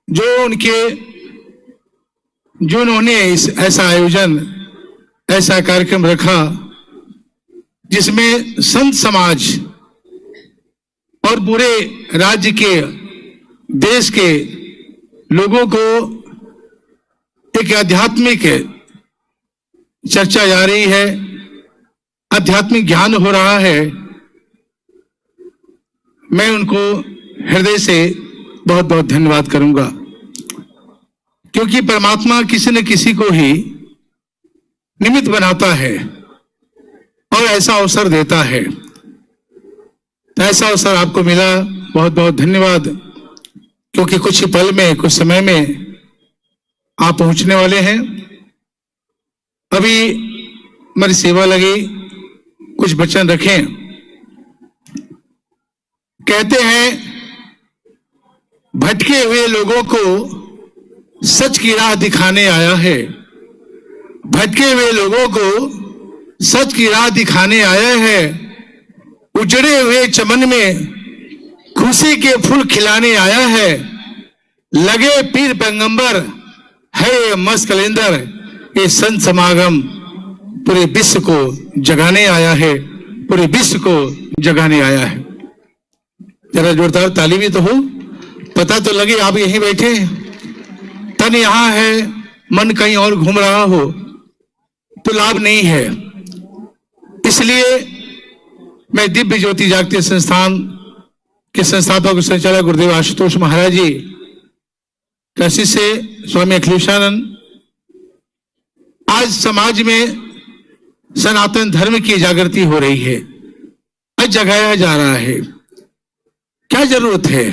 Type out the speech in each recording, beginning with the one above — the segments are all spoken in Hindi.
जो उन्होंने ऐसा आयोजन, ऐसा कार्यक्रम रखा जिसमें संत समाज और पूरे राज्य के, देश के लोगों को एक आध्यात्मिक चर्चा जा रही है, आध्यात्मिक ज्ञान हो रहा है। मैं उनको हृदय से बहुत बहुत धन्यवाद करूंगा, क्योंकि परमात्मा किसी न किसी को ही निमित्त बनाता है और ऐसा अवसर देता है। तो ऐसा अवसर आपको मिला, बहुत बहुत धन्यवाद। क्योंकि कुछ ही पल में, कुछ समय में आप पहुंचने वाले हैं। अभी मेरी सेवा लगी, कुछ वचन रखें। कहते हैं भटके हुए लोगों को सच की राह दिखाने आया है। भटके हुए लोगों को सच की राह दिखाने आया है। उजड़े हुए चमन में खुशी के फूल खिलाने आया है। लगे पीर पैगंबर है ये मस्त कलेंदर, ये संत समागम पूरे विश्व को जगाने आया है, पूरे विश्व को जगाने आया है। जरा जोरदार ताली भी तो हो, पता तो लगे आप यहीं बैठे, तन यहां है, मन कहीं और घूम रहा हो तो लाभ नहीं है। इसलिए मैं दिव्य ज्योति जागृति संस्थान के संस्थापक संचालक गुरुदेव आशुतोष महाराज जी काशी से स्वामी अखिलेशानंद, आज समाज में सनातन धर्म की जागृति हो रही है, आज जगाया जा रहा है। क्या जरूरत है?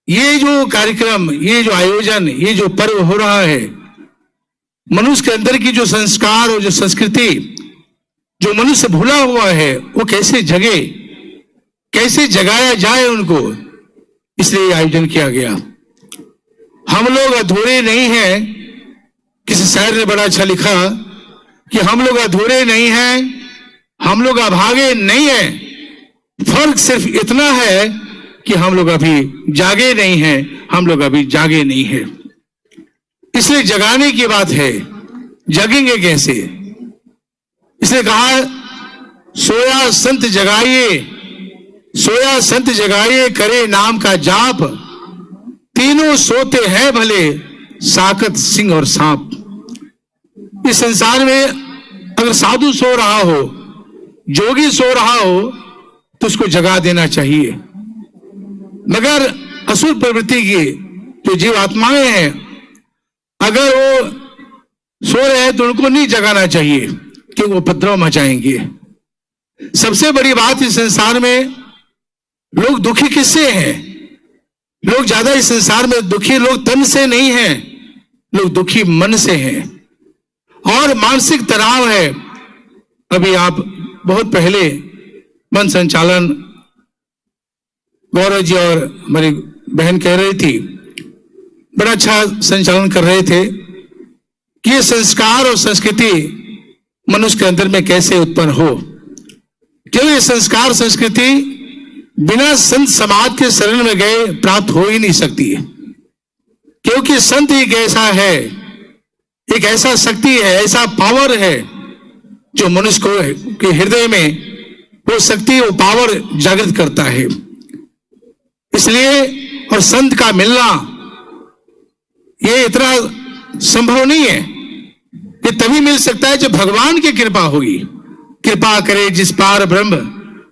ये जो कार्यक्रम, ये जो आयोजन, ये जो पर्व हो रहा है, मनुष्य के अंदर की जो संस्कार और जो संस्कृति, जो मनुष्य भूला हुआ है, वो कैसे जगे, कैसे जगाया जाए उनको, इसलिए आयोजन किया गया। हम लोग अधूरे नहीं हैं। किसी शायर ने बड़ा अच्छा लिखा कि हम लोग अधूरे नहीं हैं, हम लोग अभागे नहीं हैं, फर्क सिर्फ इतना है कि हम लोग अभी जागे नहीं हैं, हम लोग अभी जागे नहीं हैं। इसलिए जगाने की बात है, जगेंगे कैसे? इसलिए कहा सोया संत जगाइए, सोया संत जगाइए, करे नाम का जाप, तीनों सोते हैं भले, साकत सिंह और सांप। इस संसार में अगर साधु सो रहा हो, जोगी सो रहा हो, तो उसको जगा देना चाहिए। मगर असुर प्रवृत्ति की जो जीव आत्माएं हैं, अगर वो सो रहे हैं तो उनको नहीं जगाना चाहिए, क्योंकि वो उपद्रव मचाएंगे। सबसे बड़ी बात इस संसार में, लोग दुखी किससे हैं? लोग ज्यादा इस संसार में दुखी लोग तन से नहीं हैं, लोग दुखी मन से हैं और मानसिक तनाव है। अभी आप बहुत पहले मन संचालन गौरव जी और हमारी बहन कह रही थी, बड़ा अच्छा संचालन कर रहे थे कि ये संस्कार और संस्कृति मनुष्य के अंदर में कैसे उत्पन्न हो। क्यों ये संस्कार संस्कृति बिना संत समाज के शरण में गए प्राप्त हो ही नहीं सकती है। क्योंकि संत एक ऐसा है, एक ऐसा शक्ति है, ऐसा पावर है जो मनुष्य को के हृदय में वो शक्ति, वो पावर जागृत करता है। इसलिए और संत का मिलना ये इतना संभव नहीं है, ये तभी मिल सकता है जब भगवान की कृपा होगी। कृपा करे जिस पार ब्रह्म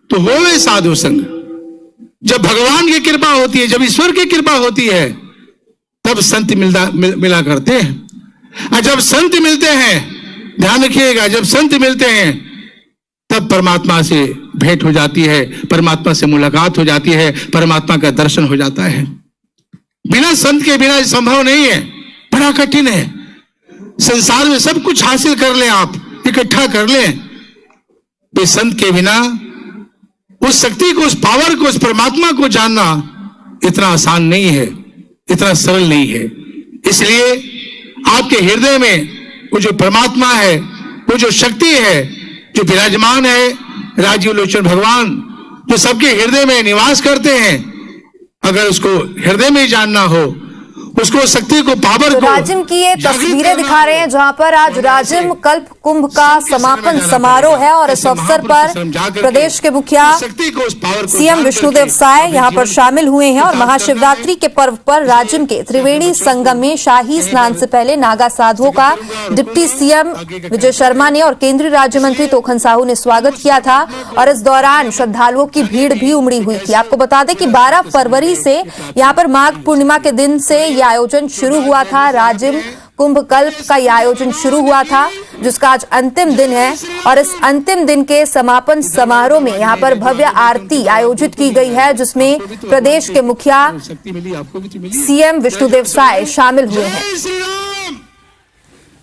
तो होवे साधु संग। जब भगवान की कृपा होती है, जब ईश्वर की कृपा होती है, तब संत मिला करते हैं। और जब संत मिलते हैं, ध्यान रखिएगा, जब संत मिलते हैं तब परमात्मा से भेंट हो जाती है, परमात्मा से मुलाकात हो जाती है, परमात्मा का दर्शन हो जाता है। बिना संत के बिना संभव नहीं है, बड़ा कठिन है। संसार में सब कुछ हासिल कर लें, आप इकट्ठा कर लें, तो संत के बिना उस शक्ति को, उस पावर को, उस परमात्मा को जानना इतना आसान नहीं है, इतना सरल नहीं है। इसलिए आपके हृदय में वो जो परमात्मा है, वो जो शक्ति है, जो विराजमान है, राजीव लोचन भगवान, जो सबके हृदय में निवास करते हैं, अगर उसको हृदय में जानना हो, उसको शक्ति को, पावर तो को, राजिम की ये तस्वीरें दिखा रहे हैं जहां पर आज राजिम कल्प कुंभ का समापन समारोह है और इस अवसर पर प्रदेश के मुखिया सीएम विष्णुदेव साय यहां पर शामिल हुए हैं और महाशिवरात्रि के पर्व पर राजिम के त्रिवेणी संगम में शाही स्नान से पहले नागा साधुओं का डिप्टी सीएम विजय शर्मा ने और केंद्रीय राज्य मंत्री तोखन साहू ने स्वागत किया था और इस दौरान श्रद्धालुओं की भीड़ भी उमड़ी हुई थी। आपको बता दें कि 12 फरवरी से यहां पर माघ पूर्णिमा के दिन से यह आयोजन शुरू हुआ था। राजिम कुंभ कल्प का यह आयोजन शुरू हुआ था जिसका आज अंतिम दिन है और इस अंतिम दिन के समापन समारोह में यहां पर भव्य आरती आयोजित की गई है जिसमें प्रदेश के मुखिया सीएम विष्णुदेव साय शामिल हुए हैं।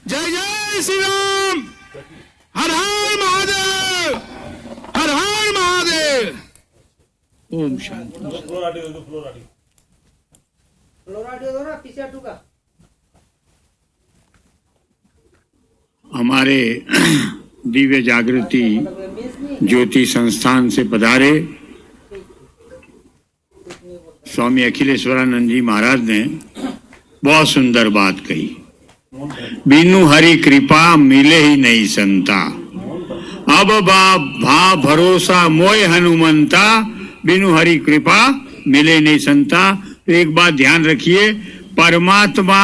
जय जय श्री राम, हर हर महादेव, हर हर महादेव। ओम शांति। हमारे दिव्य जागृति ज्योति संस्थान से पधारे स्वामी अखिलेश्वरानंद जी महाराज ने बहुत सुंदर बात कही। बिनु हरि कृपा मिले ही नहीं संता, अब भा भरोसा मोय हनुमंता, बिनु हरि कृपा मिले नहीं संता। तो एक बात ध्यान रखिए, परमात्मा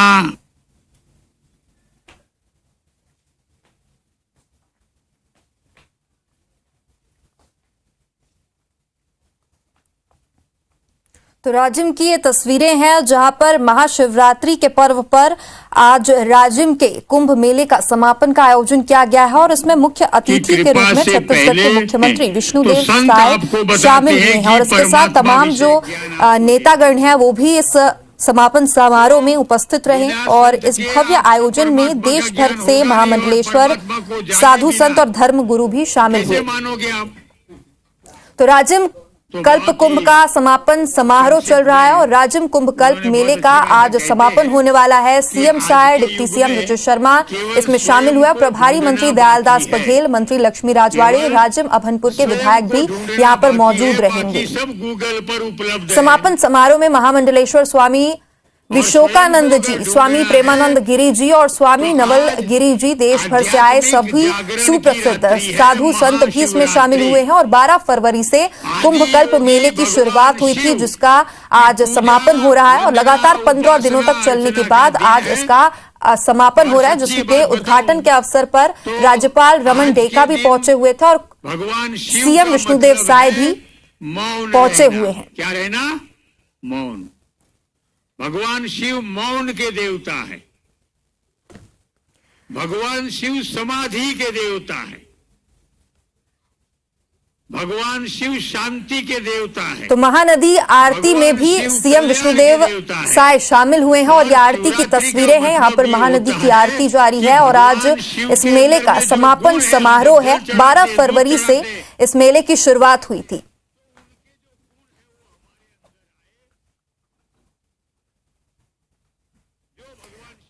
तो राजिम की ये तस्वीरें हैं जहां पर महाशिवरात्रि के पर्व पर आज राजिम के कुंभ मेले का समापन का आयोजन किया गया है और इसमें मुख्य अतिथि के रूप में छत्तीसगढ़ के मुख्यमंत्री विष्णुदेव साय शामिल हुए हैं और इसके साथ तमाम जो नेतागण हैं वो भी इस समापन समारोह में उपस्थित रहे और इस भव्य आयोजन में देश भर से महामंडलेश्वर साधु संत और धर्म गुरु भी शामिल हुए। तो राजिम कल्प कुंभ का समापन समारोह चल रहा है और राजिम कुंभ कल्प मेले का आज समापन होने वाला है। CM Sai, deputy CM Vijay Sharma इसमें शामिल हुआ। प्रभारी मंत्री दयालदास बघेल, मंत्री लक्ष्मी राजवाड़े, राजिम अभनपुर के विधायक भी यहां पर मौजूद रहेंगे। समापन समारोह में महामंडलेश्वर स्वामी विशोकानंद जी, स्वामी प्रेमानंद गिरी जी और स्वामी नवल गिरी जी, देश भर से आए सभी सुप्रसिद्ध साधु संत भी इसमें शामिल हुए हैं और 12 फरवरी से कुंभ कल्प मेले की शुरुआत हुई थी जिसका आज समापन हो रहा है और लगातार 15 दिनों तक चलने के बाद आज इसका समापन हो रहा है जिसके उद्घाटन के अवसर पर राज्यपाल रमन डेका भी पहुंचे हुए थे और सीएम विष्णुदेव साय भी पहुंचे हुए हैं। क्या रहना? मौन। भगवान शिव मौन के देवता है, भगवान शिव समाधि के देवता है, भगवान शिव शांति के देवता है। तो महानदी आरती में भी सीएम विष्णुदेव साय शामिल हुए हैं और ये आरती की तस्वीरें हैं। यहाँ पर महानदी की आरती जारी है और आज इस मेले का समापन समारोह है। 12 फरवरी से इस मेले की शुरुआत हुई थी।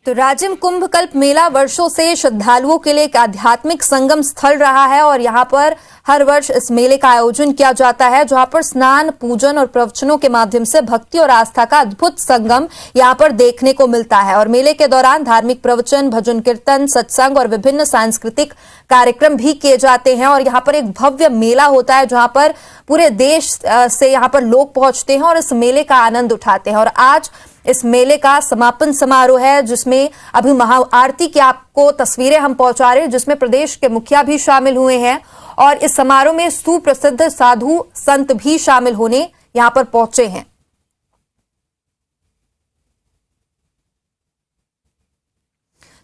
तो राजिम कुंभ कल्प मेला वर्षों से श्रद्धालुओं के लिए एक आध्यात्मिक संगम स्थल रहा है और यहाँ पर हर वर्ष इस मेले का आयोजन किया जाता है जहाँ पर स्नान, पूजन और प्रवचनों के माध्यम से भक्ति और आस्था का अद्भुत संगम यहाँ पर देखने को मिलता है। और मेले के दौरान धार्मिक प्रवचन, भजन कीर्तन, सत्संग और विभिन्न सांस्कृतिक कार्यक्रम भी किए जाते हैं और यहाँ पर एक भव्य मेला होता है जहाँ पर पूरे देश से यहाँ पर लोग पहुंचते हैं और इस मेले का आनंद उठाते हैं। और आज इस मेले का समापन समारोह है जिसमें अभी महाआरती की आपको तस्वीरें हम पहुंचा रहे हैं जिसमें प्रदेश के मुखिया भी शामिल हुए हैं और इस समारोह में सुप्रसिद्ध साधु संत भी शामिल होने यहां पर पहुंचे हैं।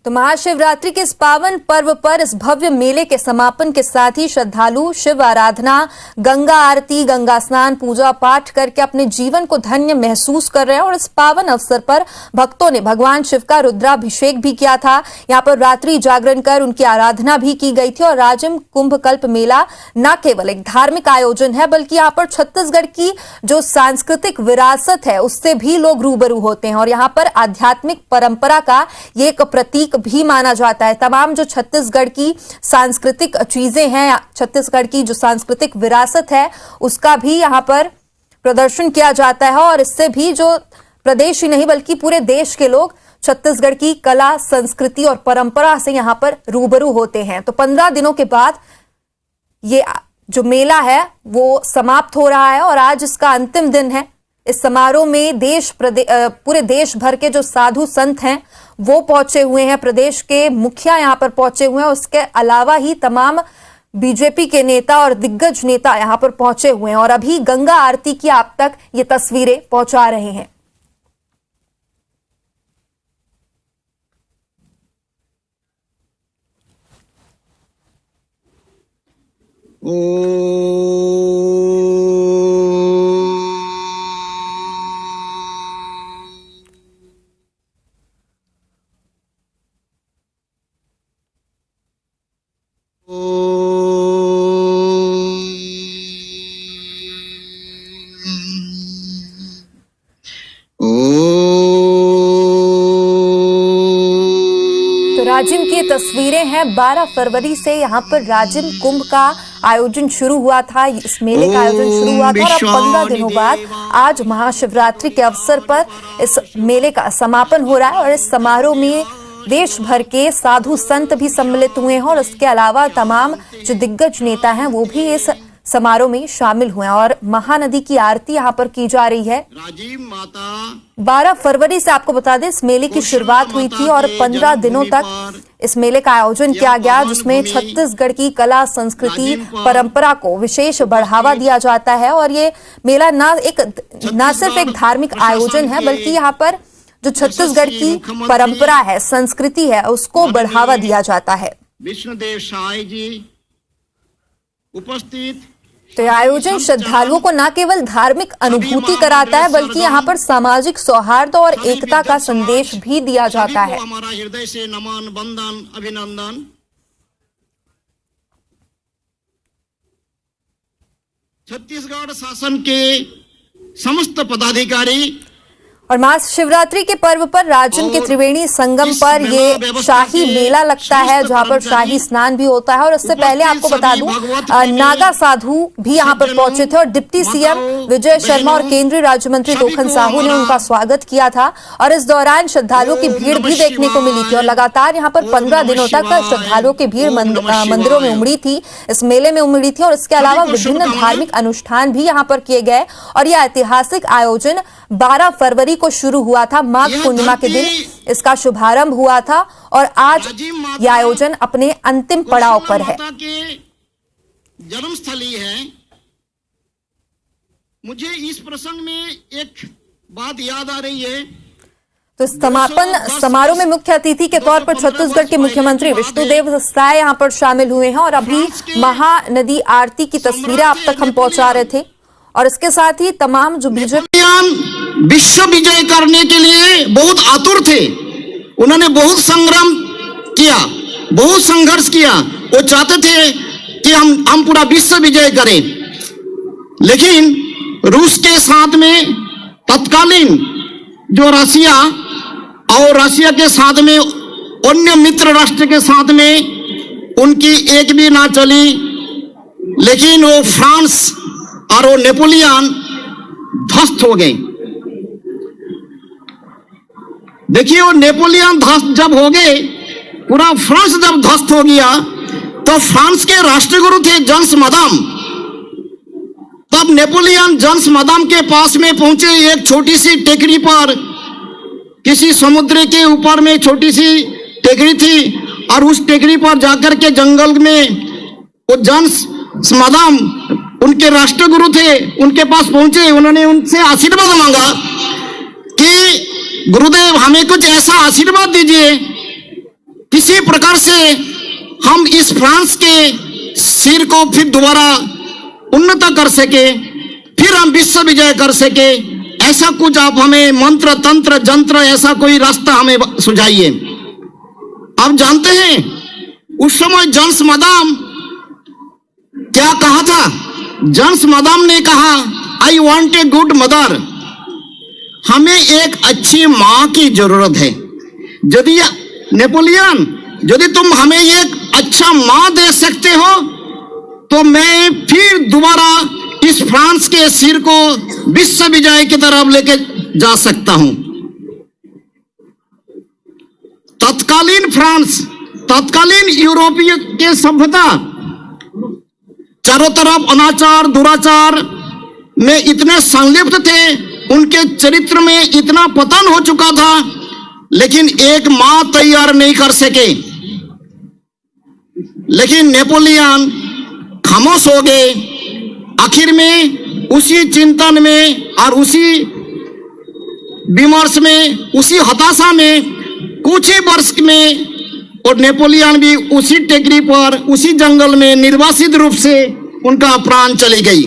तो महाशिवरात्रि के इस पावन पर्व पर इस भव्य मेले के समापन के साथ ही श्रद्धालु शिव आराधना, गंगा आरती, गंगा स्नान, पूजा पाठ करके अपने जीवन को धन्य महसूस कर रहे हैं और इस पावन अवसर पर भक्तों ने भगवान शिव का रुद्राभिषेक भी किया था। यहाँ पर रात्रि जागरण कर उनकी आराधना भी की गई थी। और राजिम कुंभ कल्प मेला न केवल एक धार्मिक आयोजन है बल्कि यहाँ पर छत्तीसगढ़ की जो सांस्कृतिक विरासत है उससे भी लोग रूबरू होते हैं और यहाँ पर आध्यात्मिक परंपरा का ये एक प्रतीक भी माना जाता है। तमाम जो छत्तीसगढ़ की सांस्कृतिक चीजें हैं, छत्तीसगढ़ की जो सांस्कृतिक विरासत है उसका भी यहाँ पर प्रदर्शन किया जाता है और इससे भी जो प्रदेश ही नहीं बल्कि पूरे देश के लोग छत्तीसगढ़ की कला, संस्कृति और परंपरा से यहां पर रूबरू होते हैं। तो 15 दिनों के बाद ये जो मेला है वो समाप्त हो रहा है और आज इसका अंतिम दिन है। इस समारोह में पूरे देश भर के जो साधु संत हैं वो पहुंचे हुए हैं, प्रदेश के मुखिया यहां पर पहुंचे हुए हैं। उसके अलावा ही तमाम बीजेपी के नेता और दिग्गज नेता यहां पर पहुंचे हुए हैं और अभी गंगा आरती की आप तक ये तस्वीरें पहुंचा रहे हैं। राजिम की तस्वीरें हैं। 12 फरवरी से यहाँ पर राजिम कुंभ का आयोजन शुरू हुआ था। इस मेले का आयोजन शुरू हुआ था और अब 15 दिनों बाद आज महाशिवरात्रि के अवसर पर इस मेले का समापन हो रहा है और इस समारोह में देश भर के साधु संत भी सम्मिलित हुए हैं और इसके अलावा तमाम जो दिग्गज नेता हैं वो भी इस समारोह में शामिल हुए हैं और महानदी की आरती यहाँ पर की जा रही है। 12 फरवरी से आपको बता दें इस मेले की शुरुआत हुई थी और 15 दिनों तक इस मेले का आयोजन किया गया, जिसमें छत्तीसगढ़ की कला, संस्कृति, परंपरा को विशेष बढ़ावा दिया जाता है। और ये मेला ना सिर्फ एक धार्मिक आयोजन है बल्कि यहाँ पर जो छत्तीसगढ़ की परंपरा है, संस्कृति है, उसको बढ़ावा दिया जाता है। विष्णुदेव साई जी उपस्थित। तो यह आयोजन श्रद्धालुओं को न केवल धार्मिक अनुभूति कराता है बल्कि यहाँ पर सामाजिक सौहार्द और एकता का संदेश भी दिया जाता है। हमारा हृदय से नमन, वंदन, अभिनंदन। छत्तीसगढ़ शासन के समस्त पदाधिकारी और महाशिवरात्रि के पर्व पर राजिम के त्रिवेणी संगम पर ये शाही मेला लगता है जहां पर शाही स्नान भी होता है। और उससे पहले आपको बता दूं नागा साधु भी यहां पर पहुंचे थे और डिप्टी सीएम विजय शर्मा और केंद्रीय राज्य मंत्री लोखन साहू ने उनका स्वागत किया था। और इस दौरान श्रद्धालुओं की भीड़ भी देखने को मिली थी और लगातार यहाँ पर 15 दिनों तक श्रद्धालुओं की भीड़ मंदिरों में उमड़ी थी, इस मेले में उमड़ी थी। और इसके अलावा विभिन्न धार्मिक अनुष्ठान भी यहाँ पर किए गए और यह ऐतिहासिक आयोजन 12 फरवरी को शुरू हुआ था। माघ पूर्णिमा के दिन इसका शुभारंभ हुआ था और आज यह आयोजन अपने अंतिम पड़ाव पर है। जन्मस्थली है। मुझे इस प्रसंग में एक बात याद आ रही है। तो समापन समारोह में मुख्य अतिथि के तौर पर छत्तीसगढ़ के मुख्यमंत्री विष्णुदेव साय यहाँ पर शामिल हुए हैं और अभी महानदी आरती की तस्वीरें आप तक हम पहुंचा रहे थे। और इसके साथ ही तमाम जो बीजेपी विश्व विजय करने के लिए बहुत आतुर थे। उन्होंने बहुत संग्राम किया, बहुत संघर्ष किया। वो चाहते थे कि हम पूरा विश्व विजय करें, लेकिन रूस के साथ में तत्कालीन जो रशिया और रशिया के साथ में अन्य मित्र राष्ट्र के साथ में उनकी एक भी ना चली। लेकिन वो फ्रांस और वो नेपोलियन ध्वस्त हो गए। देखिए वो नेपोलियन ध्वस्त जब हो गए, पूरा फ्रांस जब ध्वस्त हो गया तो फ्रांस के राष्ट्रगुरु थे जन्स मदाम। तब नेपोलियन जन्स मदाम के पास में पहुंचे, एक छोटी सी टेकरी पर, किसी समुद्र के ऊपर में छोटी सी टेकरी थी और उस टेकरी पर जाकर के जंगल में वो जन्स मदाम उनके राष्ट्रगुरु थे, उनके पास पहुंचे। उन्होंने उनसे आशीर्वाद मांगा कि गुरुदेव हमें कुछ ऐसा आशीर्वाद दीजिए, किसी प्रकार से हम इस फ्रांस के सिर को फिर दोबारा उन्नत कर सके, फिर हम विश्व विजय कर सके। ऐसा कुछ आप हमें मंत्र, तंत्र, जंत्र, ऐसा कोई रास्ता हमें सुझाइए। आप जानते हैं उस समय जन्स मदाम क्या कहा था? जन्स मदाम ने कहा, I want a good mother. हमें एक अच्छी मां की जरूरत है। यदि नेपोलियन, यदि तुम हमें एक अच्छा मां दे सकते हो तो मैं फिर दोबारा इस फ्रांस के सिर को विश्व विजय की तरफ लेके जा सकता हूं। तत्कालीन फ्रांस, तत्कालीन यूरोपीय के सभ्यता चारों तरफ अनाचार दुराचार में इतने संलिप्त थे, उनके चरित्र में इतना पतन हो चुका था, लेकिन एक मां तैयार नहीं कर सके। लेकिन नेपोलियन खामोश हो गए। आखिर में उसी चिंतन में और उसी विमर्श में, उसी हताशा में कुछ ही वर्ष में और नेपोलियन भी उसी टेकरी पर, उसी जंगल में निर्वासित रूप से उनका प्राण चली गई।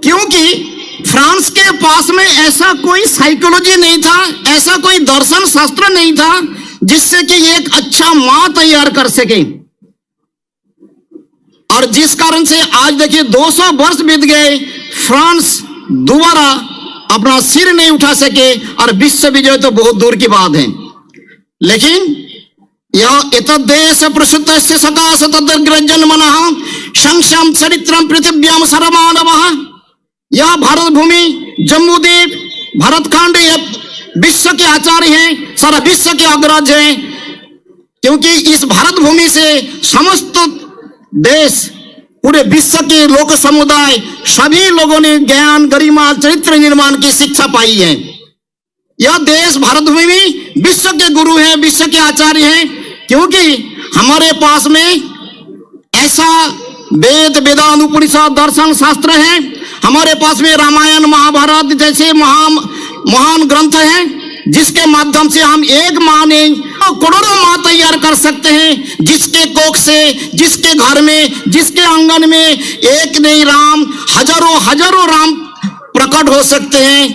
क्योंकि फ्रांस के पास में ऐसा कोई साइकोलॉजी नहीं था, ऐसा कोई दर्शन शास्त्र नहीं था जिससे कि एक अच्छा मां तैयार कर सके। और जिस कारण से आज देखिए 200 वर्ष बीत गए, फ्रांस दोबारा अपना सिर नहीं उठा सके और विश्व विजय तो बहुत दूर की बात है। लेकिन यह एतद्देश प्रसुतस्य सकाश तद्ग्रजन मनः संक्षम चरित्रम पृथिव्याम सर्वमानवः। यह भारत भूमि, जम्मू द्वीप, भारतखंड ये विश्व के आचार्य हैं, सारा विश्व के अग्रज हैं। क्योंकि इस भारत भूमि से समस्त देश, पूरे विश्व के लोक समुदाय, सभी लोगों ने ज्ञान, गरिमा, चरित्र निर्माण की शिक्षा पाई है। यह देश भारत भूमि विश्व के गुरु हैं, विश्व के आचार्य हैं। क्योंकि हमारे पास में ऐसा वेद, वेदांत, उपनिषद, दर्शन शास्त्र है। हमारे पास में रामायण, महाभारत जैसे महान ग्रंथ हैं, जिसके माध्यम से हम एक मां ने करोड़ों मां तैयार कर सकते हैं। जिसके कोख से, जिसके घर में, जिसके आंगन में एक नहीं राम, हजारों राम प्रकट हो सकते हैं।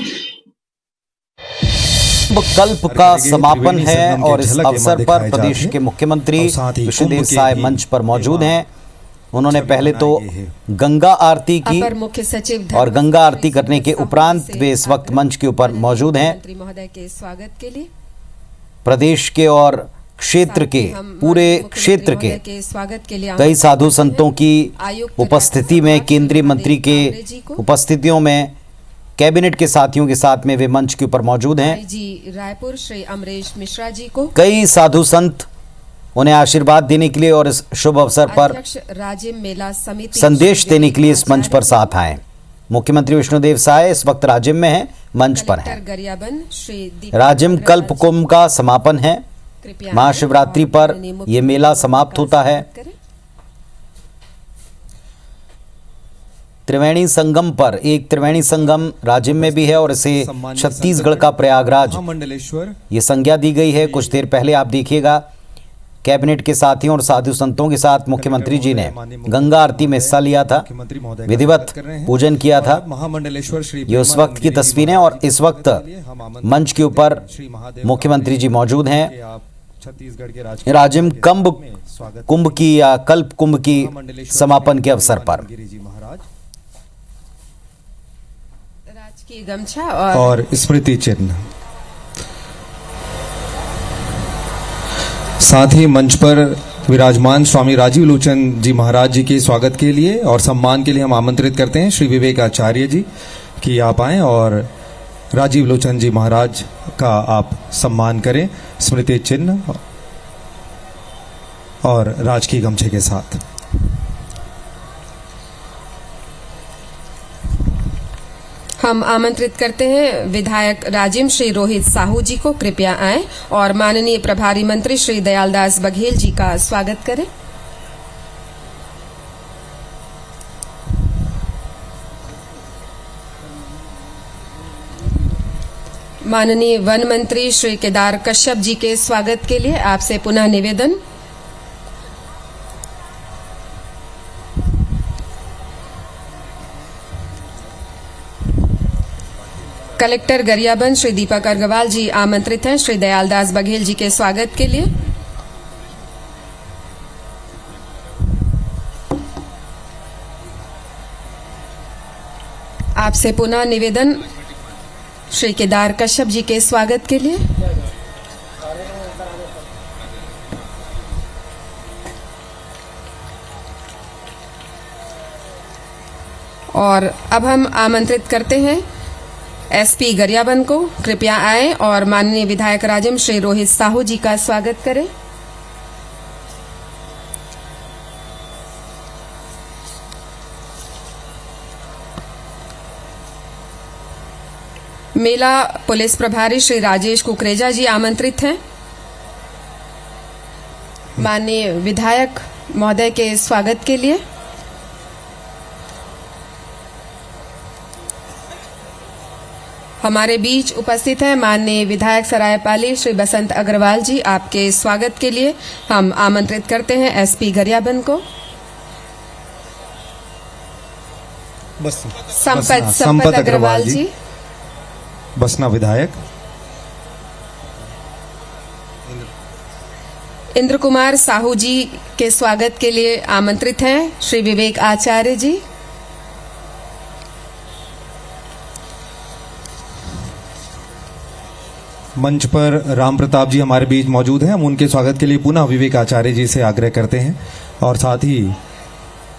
कल्प का समापन है और इस अवसर पर प्रदेश के मुख्यमंत्री विष्णुदेव साय मंच पर मौजूद हैं। उन्होंने पहले तो गंगा आरती की मुख्य सचिव और गंगा आरती करने के उपरांत वे इस वक्त मंच के ऊपर मौजूद हैं। मंत्री महोदय के स्वागत के लिए प्रदेश के और क्षेत्र के, पूरे क्षेत्र के स्वागत के लिए कई साधु संतों की उपस्थिति में, केंद्रीय मंत्री के उपस्थितियों में, कैबिनेट के साथियों के साथ में वे मंच के ऊपर मौजूद हैं। जी रायपुर श्री अमरेश मिश्रा जी को, कई साधु संत उन्हें आशीर्वाद देने के लिए और इस शुभ अवसर पर राजिम मेला समिति संदेश देने के लिए इस मंच पर साथ आए। मुख्यमंत्री विष्णुदेव साय इस वक्त राजिम में हैं, मंच पर हैं। गरियाबंद श्री राजिम कल्प कुंभ का समापन है। महाशिवरात्रि पर यह मेला समाप्त होता है। त्रिवेणी संगम पर एक त्रिवेणी संगम राजिम में भी है और इसे छत्तीसगढ़ का प्रयागराज ये संज्ञा दी गई है। कुछ देर पहले आप देखिएगा कैबिनेट के साथियों और साधु संतों के साथ मुख्यमंत्री जी ने गंगा आरती में हिस्सा लिया था, विधिवत पूजन किया था। ये उस वक्त की तस्वीरें और इस वक्त मंच के ऊपर मुख्यमंत्री जी मौजूद हैं। राजिम कुंभ की या कल्प कुंभ की समापन के अवसर पर राजकीय गमछा और स्मृति चिन्ह, साथ ही मंच पर विराजमान स्वामी राजीव लोचन जी महाराज जी के स्वागत के लिए और सम्मान के लिए हम आमंत्रित करते हैं श्री विवेक आचार्य जी कि आप आएं और राजीव लोचन जी महाराज का आप सम्मान करें स्मृति चिन्ह और राजकीय गमछे के साथ। हम आमंत्रित करते हैं विधायक राजिम श्री रोहित साहू जी को, कृपया आएं और माननीय प्रभारी मंत्री श्री दयालदास बघेल जी का स्वागत करें। माननीय वन मंत्री श्री केदार कश्यप जी के स्वागत के लिए आपसे पुनः निवेदन। कलेक्टर गरियाबंद श्री दीपक अग्रवाल जी आमंत्रित हैं श्री दयालदास बघेल जी के स्वागत के लिए। आपसे पुनः निवेदन श्री केदार कश्यप जी के स्वागत के लिए। और अब हम आमंत्रित करते हैं एसपी गरियाबंद को, कृपया आए और माननीय विधायक राजिम श्री रोहित साहू जी का स्वागत करें। मेला पुलिस प्रभारी श्री राजेश कुकरेजा जी आमंत्रित हैं। माननीय विधायक महोदय के स्वागत के लिए हमारे बीच उपस्थित हैं माननीय विधायक सरायपाली श्री बसंत अग्रवाल जी। आपके स्वागत के लिए हम आमंत्रित करते हैं एसपी गरियाबंद को। संपत अग्रवाल जी, बसना विधायक। इंद्र कुमार साहू जी के स्वागत के लिए आमंत्रित हैं श्री विवेक आचार्य जी। मंच पर राम प्रताप जी हमारे बीच मौजूद हैं। हम उनके स्वागत के लिए पुनः विवेक आचार्य जी से आग्रह करते हैं और साथ ही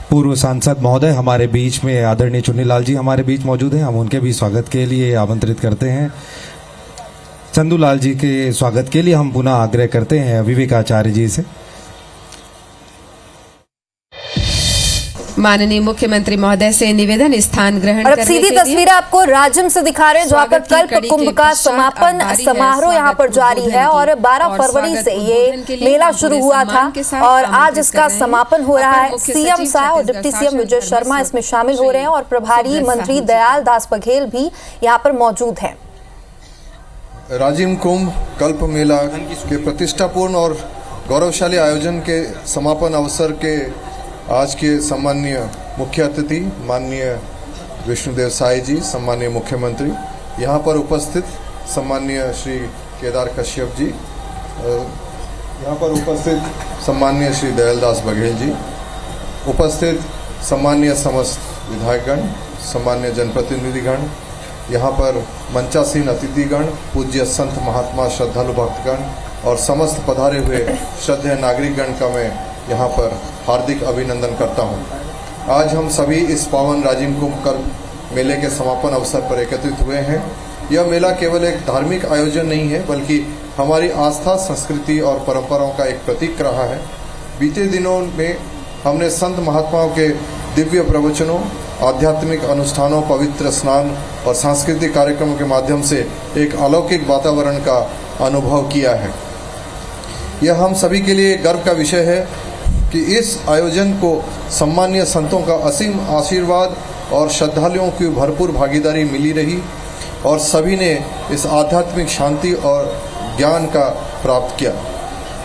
पूर्व सांसद महोदय हमारे बीच में आदरणीय चुन्नीलाल जी हमारे बीच मौजूद हैं। हम उनके भी स्वागत के लिए आमंत्रित करते हैं। चंदूलाल जी के स्वागत के लिए हम पुनः आग्रह करते हैं विवेक आचार्य जी से। माननीय मुख्यमंत्री महोदय से निवेदन स्थान ग्रहण और अब करने सीधी के लिए तस्वीरें आपको राजिम से दिखा रहे हैं, जहां पर कल्प कुंभ का समापन समारोह यहां पर जारी है और 12 फरवरी से ये मेला शुरू हुआ था और आज इसका समापन हो रहा है। सीएम साहब और डिप्टी सीएम विजय शर्मा इसमें शामिल हो रहे हैं और प्रभारी मंत्री दयाल दास बघेल भी यहां पर मौजूद हैं। राजिम कुंभ कल्प मेला के प्रतिष्ठापूर्ण और गौरवशाली आयोजन के समापन अवसर के आज के सम्माननीय मुख्य अतिथि माननीय विष्णुदेव साई जी, सम्माननीय मुख्यमंत्री, यहाँ पर उपस्थित सम्माननीय श्री केदार कश्यप जी, यहाँ पर उपस्थित सम्माननीय श्री दयालदास बघेल जी, उपस्थित सम्माननीय समस्त विधायकगण, सम्मान्य जनप्रतिनिधिगण, यहाँ पर मंचासीन अतिथिगण, पूज्य संत महात्मा श्रद्धालु भक्तगण और समस्त पधारे हुए श्रद्धेय नागरिकगण का मैं यहाँ पर हार्दिक अभिनंदन करता हूँ। आज हम सभी इस पावन राजिम कुंभ कल्प मेले के समापन अवसर पर एकत्रित हुए हैं। यह मेला केवल एक धार्मिक आयोजन नहीं है बल्कि हमारी आस्था, संस्कृति और परंपराओं का एक प्रतीक रहा है। बीते दिनों में हमने संत महात्माओं के दिव्य प्रवचनों, आध्यात्मिक अनुष्ठानों, पवित्र स्नान और सांस्कृतिक कार्यक्रमों के माध्यम से एक अलौकिक वातावरण का अनुभव किया है। यह हम सभी के लिए गर्व का विषय है कि इस आयोजन को सम्मानीय संतों का असीम आशीर्वाद और श्रद्धालुओं की भरपूर भागीदारी मिली रही और सभी ने इस आध्यात्मिक शांति और ज्ञान का प्राप्त किया।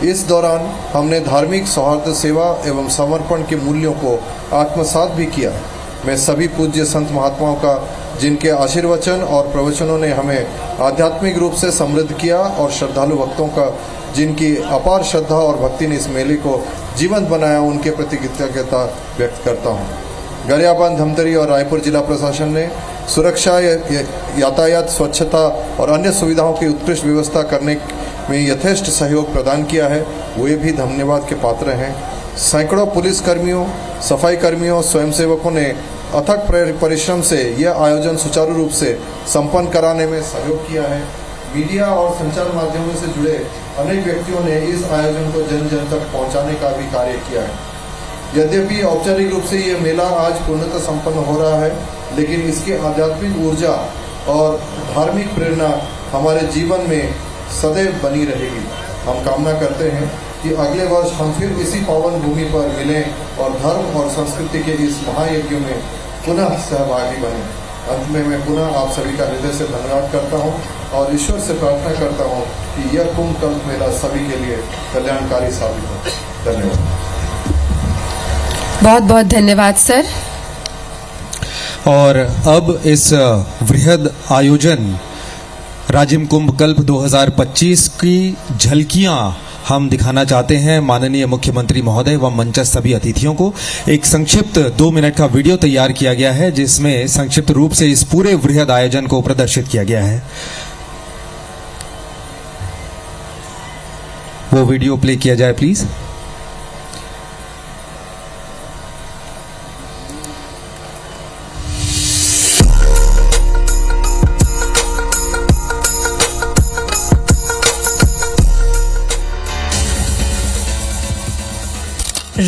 इस दौरान हमने धार्मिक सौहार्द, सेवा एवं समर्पण के मूल्यों को आत्मसात भी किया। मैं सभी पूज्य संत महात्माओं का, जिनके आशीर्वचन और प्रवचनों ने हमें आध्यात्मिक रूप से समृद्ध किया, और श्रद्धालु भक्तों का, जिनकी अपार श्रद्धा और भक्ति ने इस मेले को जीवंत बनाया, उनके प्रति कृतज्ञता व्यक्त करता हूँ। गरियाबंद, धमतरी और रायपुर जिला प्रशासन ने सुरक्षा, यातायात, स्वच्छता और अन्य सुविधाओं की उत्कृष्ट व्यवस्था करने में यथेष्ट सहयोग प्रदान किया है, वे भी धन्यवाद के पात्र हैं। सैकड़ों पुलिसकर्मियों, सफाई कर्मियों, स्वयंसेवकों ने अथक परिश्रम से यह आयोजन सुचारू रूप से संपन्न कराने में सहयोग किया है। मीडिया और संचार माध्यमों से जुड़े अनेक व्यक्तियों ने इस आयोजन को जन जन तक पहुंचाने का भी कार्य किया है। यद्यपि औपचारिक रूप से ये मेला आज पूर्णतः संपन्न हो रहा है, लेकिन इसकी आध्यात्मिक ऊर्जा और धार्मिक प्रेरणा हमारे जीवन में सदैव बनी रहेगी। हम कामना करते हैं कि अगले वर्ष हम फिर इसी पावन भूमि पर मिलें और धर्म और संस्कृति के इस महायज्ञ में पुनः सहभागी बने। अंत में मैं पुनः आप सभी का हृदय से धन्यवाद करता हूं और ईश्वर से प्रार्थना करता हूं कि यह कुंभ कल्प मेला सभी के लिए कल्याणकारी साबित हो। धन्यवाद। बहुत बहुत धन्यवाद सर। और अब इस वृहद आयोजन राजिम कुंभ कल्प 2025 की झलकियां हम दिखाना चाहते हैं माननीय मुख्यमंत्री महोदय व मंचस्थ सभी अतिथियों को। एक संक्षिप्त 2 मिनट का वीडियो तैयार किया गया है, जिसमें संक्षिप्त रूप से इस पूरे वृहद आयोजन को प्रदर्शित किया गया है। वो वीडियो प्ले किया जाए प्लीज।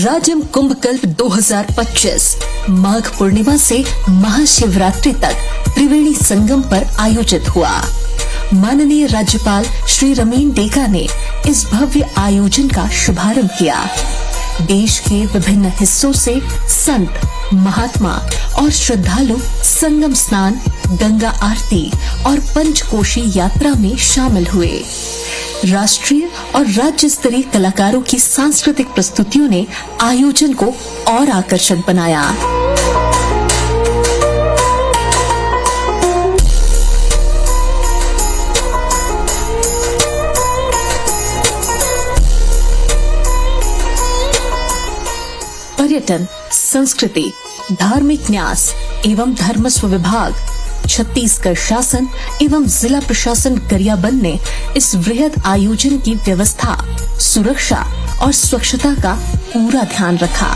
राजिम कुंभ कल्प 2025 माघ पूर्णिमा से महाशिवरात्रि तक त्रिवेणी संगम पर आयोजित हुआ। माननीय राज्यपाल श्री रमीन डेका ने इस भव्य आयोजन का शुभारंभ किया। देश के विभिन्न हिस्सों से संत, महात्मा और श्रद्धालु संगम स्नान, गंगा आरती और पंचकोशी यात्रा में शामिल हुए। राष्ट्रीय और राज्य स्तरीय कलाकारों की सांस्कृतिक प्रस्तुतियों ने आयोजन को और आकर्षक बनाया। पर्यटन, संस्कृति, धार्मिक न्यास एवं धर्मस्व विभाग, छत्तीसगढ़ शासन एवं जिला प्रशासन गरियाबंद ने इस वृहद आयोजन की व्यवस्था, सुरक्षा और स्वच्छता का पूरा ध्यान रखा।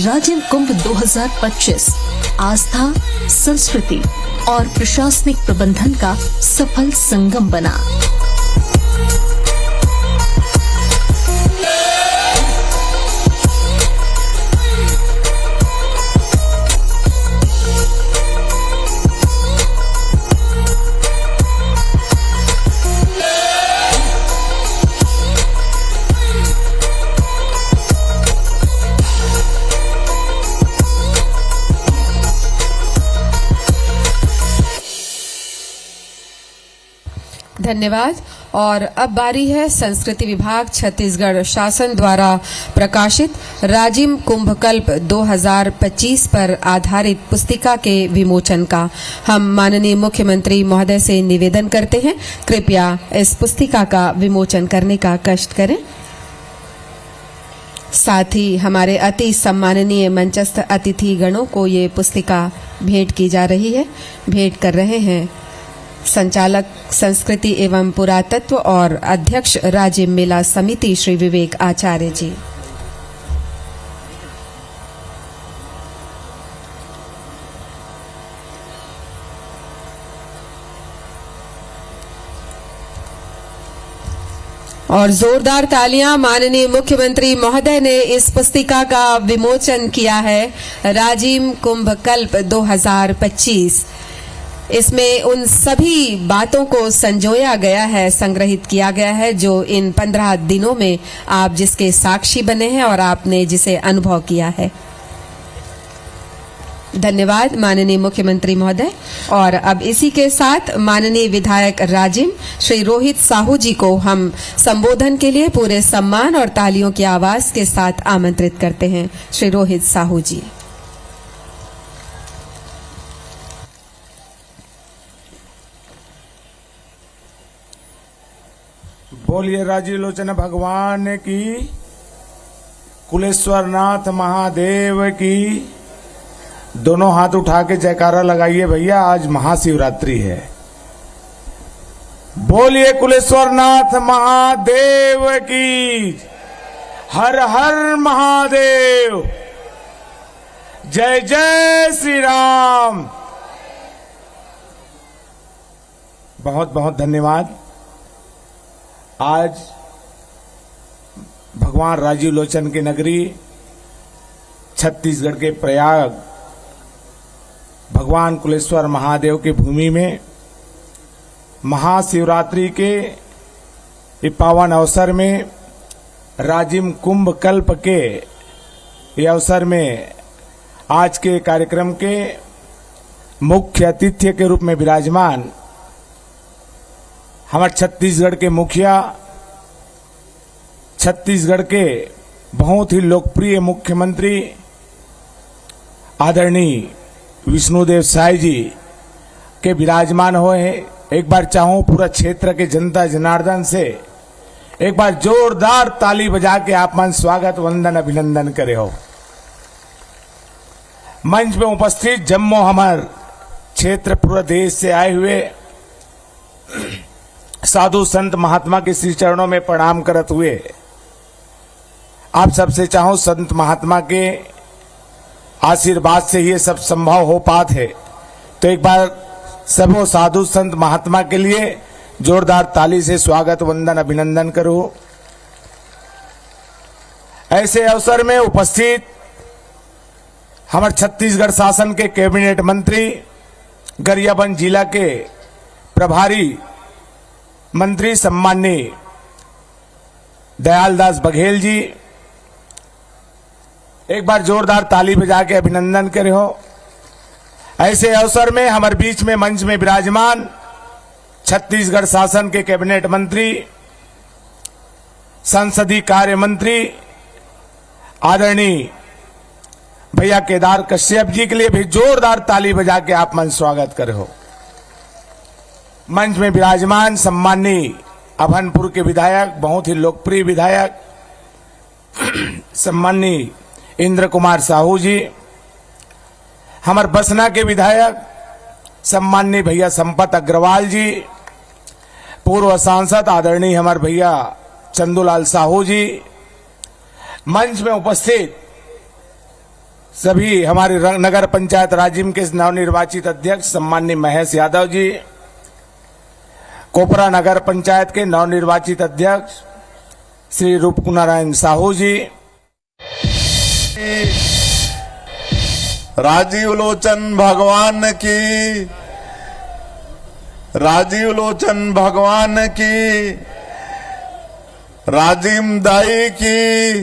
राजिम कुंभ 2025 आस्था, संस्कृति और प्रशासनिक प्रबंधन का सफल संगम बना। धन्यवाद। और अब बारी है संस्कृति विभाग छत्तीसगढ़ शासन द्वारा प्रकाशित राजिम कुंभ कल्प 2025 पर आधारित पुस्तिका के विमोचन का। हम माननीय मुख्यमंत्री महोदय से निवेदन करते हैं, कृपया इस पुस्तिका का विमोचन करने का कष्ट करें। साथ ही हमारे अति सम्माननीय मंचस्थ अतिथि गणों को ये पुस्तिका भेंट की जा रही है। भेंट कर रहे हैं संचालक संस्कृति एवं पुरातत्व और अध्यक्ष राजिम मेला समिति श्री विवेक आचार्य जी। और जोरदार तालियां। माननीय मुख्यमंत्री महोदय ने इस पुस्तिका का विमोचन किया है, राजिम कुंभ कल्प 2025। इसमें उन सभी बातों को संजोया गया है, संग्रहित किया गया है जो इन 15 दिनों में आप जिसके साक्षी बने हैं और आपने जिसे अनुभव किया है। धन्यवाद माननीय मुख्यमंत्री महोदय। और अब इसी के साथ माननीय विधायक राजिम श्री रोहित साहू जी को हम संबोधन के लिए पूरे सम्मान और तालियों की आवाज के साथ आमंत्रित करते हैं। श्री रोहित साहू जी। बोलिए राजीव लोचन भगवान की, कुलेश्वर नाथ महादेव की। दोनों हाथ उठा के जयकारा लगाइए भैया, आज महाशिवरात्रि है। बोलिए कुलेश्वर नाथ महादेव की, हर हर महादेव, जय जय श्री राम। बहुत बहुत धन्यवाद। आज भगवान राजीव लोचन की नगरी छत्तीसगढ़ के प्रयाग भगवान कुलेश्वर महादेव की भूमि में महाशिवरात्रि के ये पावन अवसर में राजिम कुंभ कल्प के ये अवसर में आज के कार्यक्रम के मुख्य अतिथि के रूप में विराजमान हमारे छत्तीसगढ़ के मुखिया, छत्तीसगढ़ के बहुत ही लोकप्रिय मुख्यमंत्री आदरणीय विष्णुदेव साय जी के विराजमान हुए हैं। एक बार चाहूं पूरा क्षेत्र के जनता जनार्दन से एक बार जोरदार ताली बजा के आप मन स्वागत वंदन अभिनंदन करे हो। मंच में उपस्थित जम्मू हमार क्षेत्र पूरा देश से आए हुए साधु संत महात्मा के श्री चरणों में प्रणाम करत हुए आप सबसे चाहूं संत महात्मा के आशीर्वाद से ये सब संभव हो पात है तो एक बार सबों साधु संत महात्मा के लिए जोरदार ताली से स्वागत वंदन अभिनंदन करो। ऐसे अवसर में उपस्थित हमारे छत्तीसगढ़ शासन के कैबिनेट मंत्री, गरियाबंद जिला के प्रभारी मंत्री सम्माननीय दयालदास बघेल जी, एक बार जोरदार ताली बजा के अभिनंदन करे हो। ऐसे अवसर में हमारे बीच में मंच में विराजमान छत्तीसगढ़ शासन के कैबिनेट मंत्री, संसदीय कार्य मंत्री आदरणीय भैया केदार कश्यप जी के लिए भी जोरदार ताली बजा के आप मंच स्वागत करे हो। मंच में विराजमान सम्माननीय अभनपुर के विधायक, बहुत ही लोकप्रिय विधायक सम्माननीय इंद्र कुमार साहू जी, हमारे बसना के विधायक सम्माननीय भैया संपत अग्रवाल जी, पूर्व सांसद आदरणीय हमारे भैया चंदूलाल साहू जी, मंच में उपस्थित सभी हमारे नगर पंचायत राजिम के नवनिर्वाचित अध्यक्ष सम्माननीय महेश यादव जी, कोपरा नगर पंचायत के नवनिर्वाचित अध्यक्ष श्री रूप नारायण साहू जी, राजीव लोचन भगवान की, राजीव लोचन भगवान की, राजिम दाई की,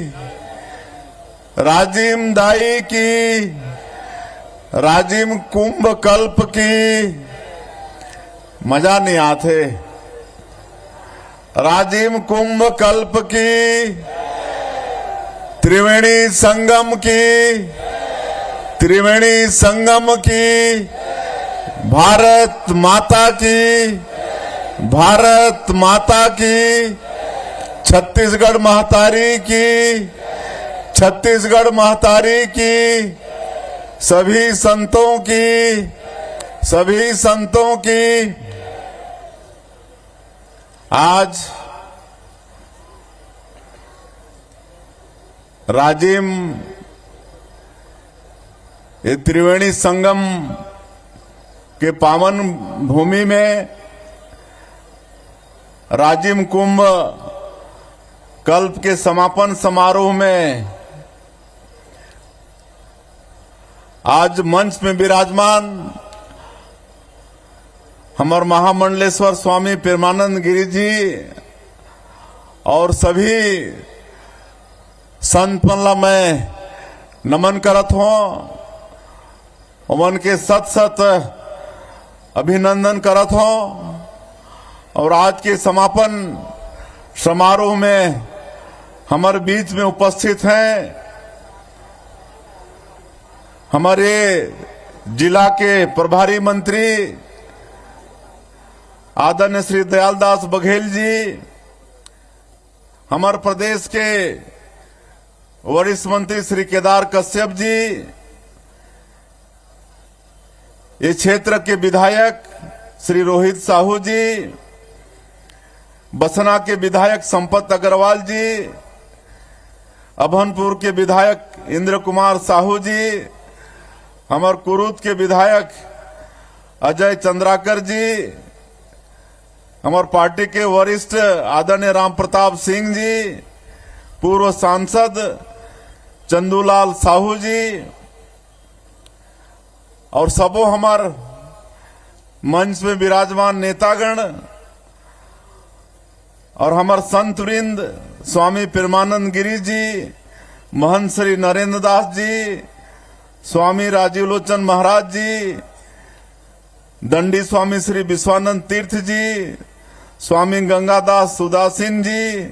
राजिम दाई की, राजिम कुंभ कल्प की। मजा नहीं आते। राजिम कुंभ कल्प की, त्रिवेणी संगम की, त्रिवेणी संगम की, भारत माता की, भारत माता की, छत्तीसगढ़ महतारी की, छत्तीसगढ़ महतारी की, सभी संतों की, सभी संतों की। आज राजिम ये त्रिवेणी संगम के पावन भूमि में राजिम कुंभ कल्प के समापन समारोह में आज मंच में विराजमान हमारे महामंडलेश्वर स्वामी प्रेमानंद गिरी जी और सभी संत मल्ला मैं नमन करत हूं, उनके सत सत अभिनंदन करत हूं। और आज के समापन समारोह में हमारे बीच में उपस्थित हैं हमारे जिला के प्रभारी मंत्री आदरणीय श्री दयालदास बघेल जी, हमारे प्रदेश के वरिष्ठ मंत्री श्री केदार कश्यप जी, ये क्षेत्र के विधायक श्री रोहित साहू जी, बसना के विधायक संपत अग्रवाल जी, अभनपुर के विधायक इंद्र कुमार साहू जी, हमारे कुरूद के विधायक अजय चंद्राकर जी, हमारे पार्टी के वरिष्ठ आदरणीय राम प्रताप सिंह जी, पूर्व सांसद चंदूलाल साहू जी, और सबो हमार मंच में विराजमान नेतागण और हमार संत वृंद स्वामी प्रेमानंद गिरी जी, महंत श्री नरेंद्र दास जी, स्वामी राजीव लोचन महाराज जी, दंडी स्वामी श्री विश्वानंद तीर्थ जी, स्वामी गंगादास सुदासीन जी,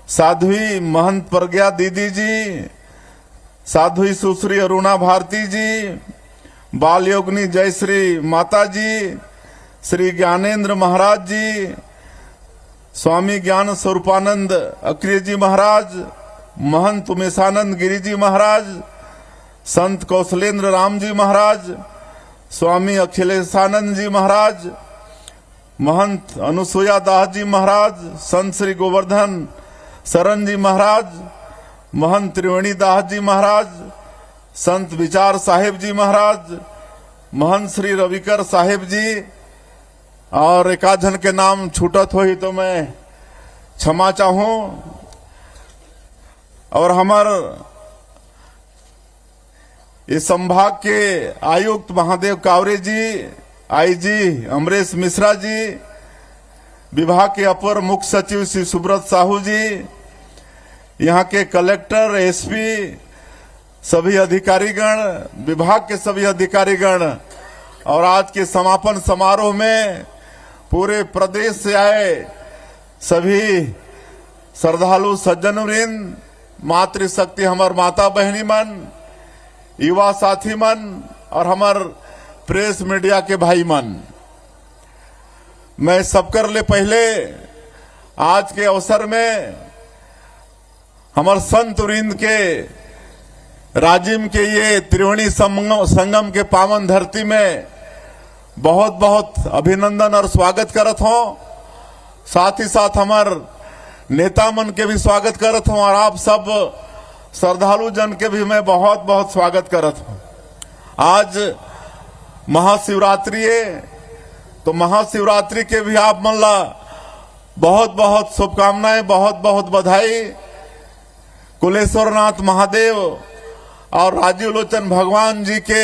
साध्वी महंत प्रज्ञा दीदी जी, साध्वी सुश्री अरुणा भारती जी, बाल योगिनी जयश्री माता जी, श्री ज्ञानेन्द्र महाराज जी, स्वामी ज्ञान स्वरूपानंद अक्रिय जी महाराज, महंत उमेशानंद गिरी जी महाराज, संत कौशलेंद्र राम जी महाराज, स्वामी अखिलेशानंद जी महाराज, महंत अनुसुया दास जी महाराज, संत श्री गोवर्धन शरण जी महाराज, महंत त्रिवेणी दास जी महाराज, संत विचार साहेब जी महाराज, महंत श्री रविकर साहिब जी, और एक आध जन के नाम छूटत हो ही तो मैं क्षमा चाहूं। और हमार इस संभाग के आयुक्त महादेव कावरे जी, आईजी अमरेश मिश्रा जी, विभाग के अपर मुख्य सचिव श्री सुब्रत साहू जी, यहाँ के कलेक्टर, एसपी, सभी अधिकारीगण, विभाग के सभी अधिकारीगण, और आज के समापन समारोह में पूरे प्रदेश से आए सभी श्रद्धालु सज्जनवृंद, मातृशक्ति हमार माता बहनी मन, युवा साथी मन और हमार प्रेस मीडिया के भाई मन, मैं सबकर ले पहले आज के अवसर में हमार संत वृंद के राजिम के ये त्रिवेणी संगम के पावन धरती में बहुत बहुत अभिनंदन और स्वागत करत हूं। साथ ही साथ हमार नेता मन के भी स्वागत करत हूं और आप सब श्रद्धालु जन के भी मैं बहुत बहुत स्वागत करत हूं। आज महाशिवरात्रि है, तो महाशिवरात्रि के भी आप मन ला बहुत बहुत शुभकामनाएं, बहुत बहुत बधाई। कुलेश्वरनाथ महादेव और राजीव लोचन भगवान जी के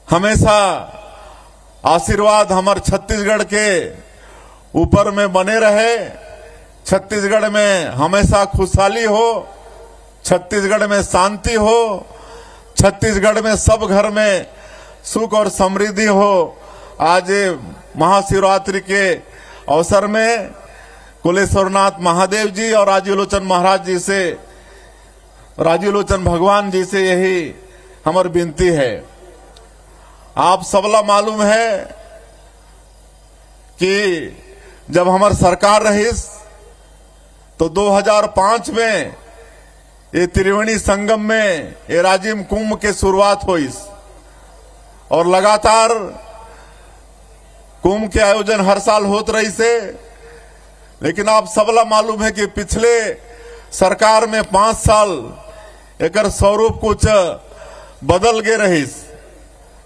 हमेशा आशीर्वाद हमारे छत्तीसगढ़ के ऊपर में बने रहे। छत्तीसगढ़ में हमेशा खुशहाली हो, छत्तीसगढ़ में शांति हो, छत्तीसगढ़ में सब घर में सुख और समृद्धि हो। आज महाशिवरात्रि के अवसर में कुलेश्वरनाथ महादेव जी और राजीव लोचन महाराज जी से, राजीव लोचन भगवान जी से यही हमारी विनती है। आप सबला मालूम है कि जब हमारी सरकार रही तो 2005 में ये त्रिवेणी संगम में ये राजिम कुंभ के शुरुआत हुई और लगातार कुंभ के आयोजन हर साल होत रही से। लेकिन आप सबला मालूम है कि पिछले सरकार में 5 साल एकर स्वरूप कुछ बदल गए रही।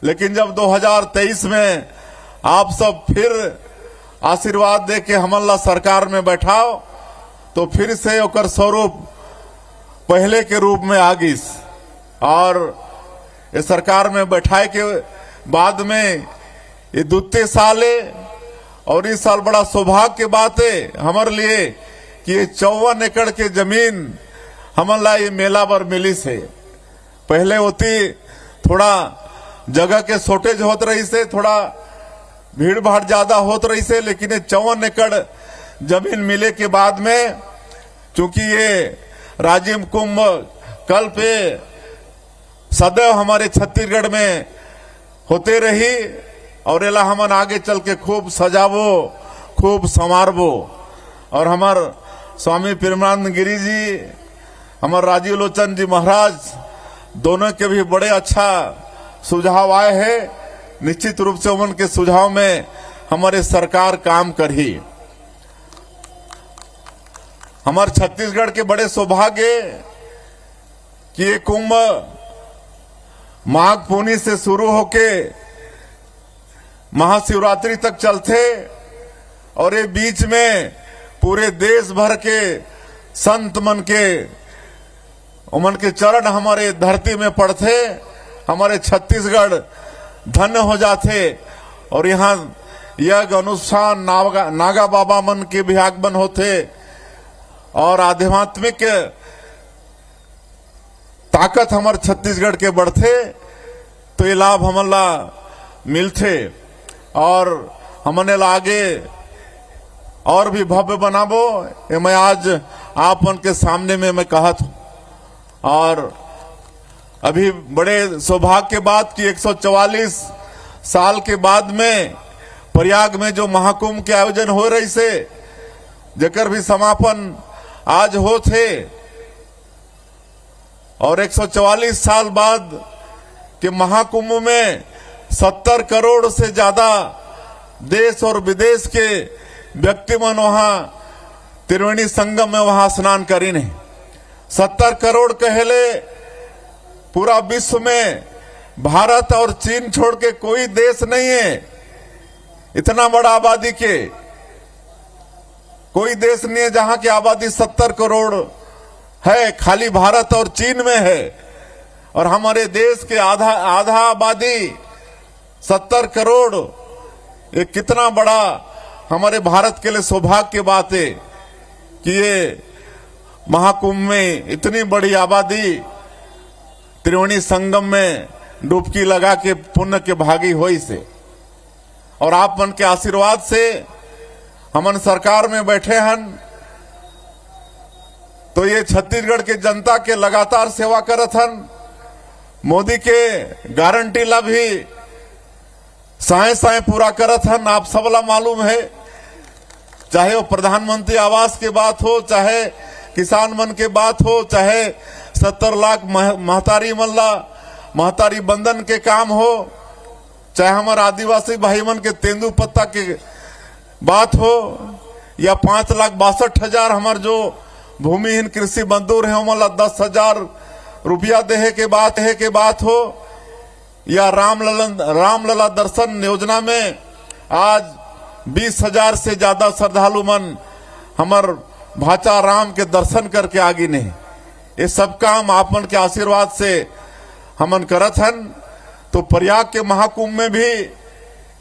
लेकिन जब 2023 में आप सब फिर आशीर्वाद दे के हमला सरकार में बैठाओ तो फिर से ओकर स्वरूप पहले के रूप में आ गई। और ये सरकार में बैठाए के बाद में ये दूसरे साल है, और इस साल बड़ा सौभाग्य की बात है हमारे लिए कि ये 54 एकड़ के जमीन हमला ये मेला पर मिली से। पहले होती थोड़ा जगह के शॉर्टेज होत रही से, थोड़ा भीड़ भाड़ ज्यादा होत रही से, लेकिन ये 54 एकड़ जमीन मिले के बाद में चूंकि ये राजिम कुंभ कल पे सदैव हमारे छत्तीसगढ़ में होते रही और एला हमन आगे चल के खूब सजावो, खूब संवारबो। और हमार स्वामी प्रेमानंद गिरी जी, हमार राजीव लोचन जी महाराज, दोनों के भी बड़े अच्छा सुझाव आए हैं। निश्चित रूप से उनके सुझाव में हमारे सरकार काम करी। हमारे छत्तीसगढ़ के बड़े सौभाग्य कि ये कुंभ माघ पूर्णिमा से शुरू होके महाशिवरात्रि तक चलते और ये बीच में पूरे देश भर के संत मन के उमन के चरण हमारे धरती में पड़ते। हमारे छत्तीसगढ़ धन्य हो जाते और यहाँ यज्ञ अनुष्ठान नागा बाबा मन के भी आगमन होते और आध्यात्मिक ताकत हमारे छत्तीसगढ़ के बढ़ते। तो ये लाभ हमला मिलते और हमने आगे और भी भव्य बनाबो। ये मैं आज आप उनके सामने में मैं कहत हूं। और अभी बड़े सौभाग्य के बात कि 144 साल के बाद में प्रयाग में जो महाकुंभ के आयोजन हो रही से, जेकर भी समापन आज हो थे, और 144 साल बाद के महाकुंभ में 70 करोड़ से ज्यादा देश और विदेश के व्यक्ति मन वहां त्रिवेणी संगम में वहां स्नान करी नहीं। 70 करोड़ कहले पूरा विश्व में भारत और चीन छोड़ के कोई देश नहीं है, इतना बड़ा आबादी के कोई देश नहीं है जहां की आबादी 70 करोड़ है, खाली भारत और चीन में है। और हमारे देश के आधा आबादी 70 करोड़, ये कितना बड़ा हमारे भारत के लिए सौभाग्य की बात है कि ये महाकुंभ में इतनी बड़ी आबादी त्रिवेणी संगम में डुबकी लगा के पुण्य के भागी होई से। और आप मन के आशीर्वाद से हमन सरकार में बैठे हन, तो ये छत्तीसगढ़ के जनता के लगातार सेवा करत हन। मोदी के गारंटी ला भी साए पूरा करत हन। आप सबला मालूम है, चाहे वो प्रधानमंत्री आवास की बात हो, चाहे किसान मन के बात हो, चाहे 70 लाख महतारी मल्ला महतारी बंधन के काम हो, चाहे हमारे आदिवासी भाई मन के तेंदू पत्ता के बात हो, या 5,62,000 हमारे जो भूमिहीन कृषि मजदूर है उमला 10,000 रुपया देहे के बात हो, या रामलला दर्शन योजना में आज 20,000 से ज्यादा श्रद्धालु मन हमार भाचा राम के दर्शन करके आगे नहीं। ये सब काम आपन के आशीर्वाद से हमन करत हन। तो प्रयाग के महाकुंभ में भी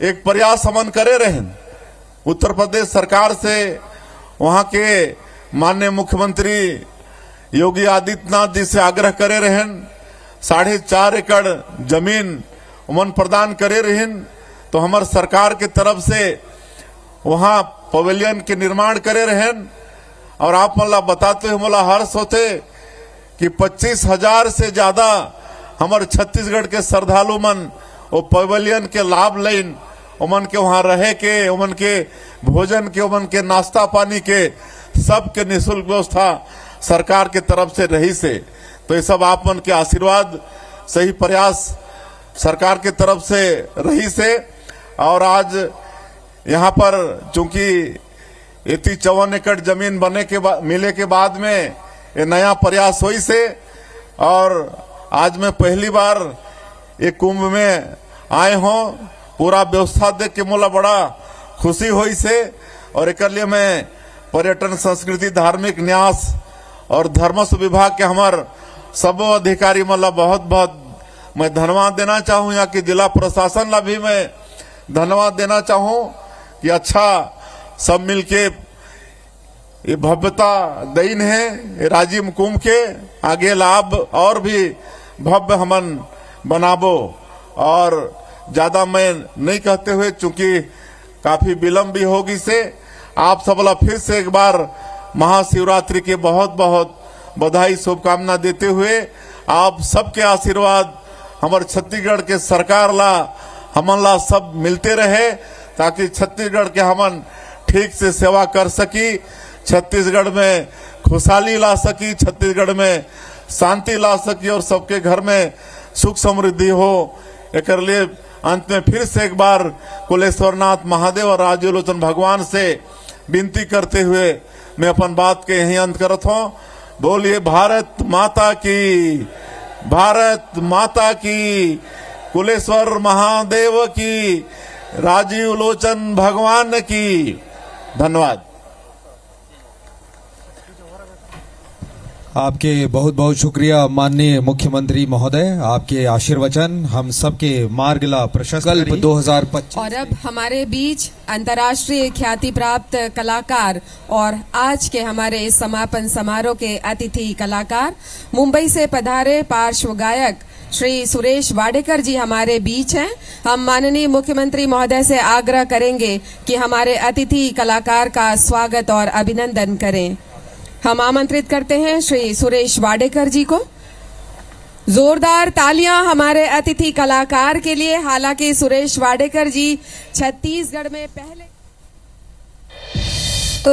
एक प्रयास हमन करे रहें। उत्तर प्रदेश सरकार से वहां के माननीय मुख्यमंत्री योगी आदित्यनाथ जी से आग्रह करे रहें, 4.5 एकड़ जमीन उमन प्रदान करे रहें। तो हमार सरकार के तरफ से वहां पवेलियन के निर्माण करे रहें। और आप मला बताते हुए मला हर्ष होते कि 25,000 से ज्यादा हमारे छत्तीसगढ़ के श्रद्धालु मन वो पवेलियन के लाभ लेन, उमन के वहां रहे के, उमन के भोजन के, उमन के नाश्ता पानी के, सब के निःशुल्क व्यवस्था सरकार के तरफ से रही से। तो ये सब आप मन के आशीर्वाद, सही प्रयास सरकार के तरफ से रही से। और आज यहाँ पर चूंकि 54 एकड़ जमीन बने के मिले के बाद में ये नया प्रयास हुई से, और आज मैं पहली बार ये कुंभ में आए हों, पूरा व्यवस्था देख के मोला बड़ा खुशी हुई से। और एक लिए मैं पर्यटन संस्कृति धार्मिक न्यास और धर्मस्व विभाग के हमार सब अधिकारी मला बहुत बहुत मैं धन्यवाद देना चाहूँ। यहाँ की जिला प्रशासन ला भी मैं धन्यवाद देना चाहूँ कि अच्छा सब मिलके ये भव्यता देन है ये राजिम कुंभ के आगे लाभ और भी भव्य हमन बनाबो। और ज्यादा मैं नहीं कहते हुए, चूंकि काफी विलंब भी होगी से, आप सबला फिर से एक बार महाशिवरात्रि के बहुत बहुत बधाई शुभकामना देते हुए, आप सबके आशीर्वाद हमारे छत्तीसगढ़ के सरकार ला हमन ला सब मिलते रहे, ताकि छत्तीसगढ़ के हमन ठीक से सेवा कर सकी, छत्तीसगढ़ में खुशहाली ला सकी, छत्तीसगढ़ में शांति ला सकी और सबके घर में सुख समृद्धि हो। एक लिए अंत में फिर से एक बार कुलेश्वरनाथ महादेव और राजीवलोचन भगवान से विनती करते हुए मैं अपन बात के यही अंत करत हूँ। बोलिए भारत माता की, भारत माता की, कुलेश्वर महादेव की, राजीवलोचन भगवान की। धन्यवाद। आपके बहुत बहुत शुक्रिया माननीय मुख्यमंत्री महोदय, आपके आशीर्वचन हम सबके मार्ग ला प्रशस्त कल्प 2025। और अब हमारे बीच अंतर्राष्ट्रीय ख्याति प्राप्त कलाकार और आज के हमारे इस समापन समारोह के अतिथि कलाकार मुंबई से पधारे पार्श्व गायक श्री सुरेश वाडेकर जी हमारे बीच हैं। हम माननीय मुख्यमंत्री महोदय से आग्रह करेंगे कि हमारे अतिथि कलाकार का स्वागत और अभिनंदन करें। हम आमंत्रित करते हैं श्री सुरेश वाडेकर जी को। जोरदार तालियां हमारे अतिथि कलाकार के लिए। हालांकि सुरेश वाडेकर जी छत्तीसगढ़ में पहले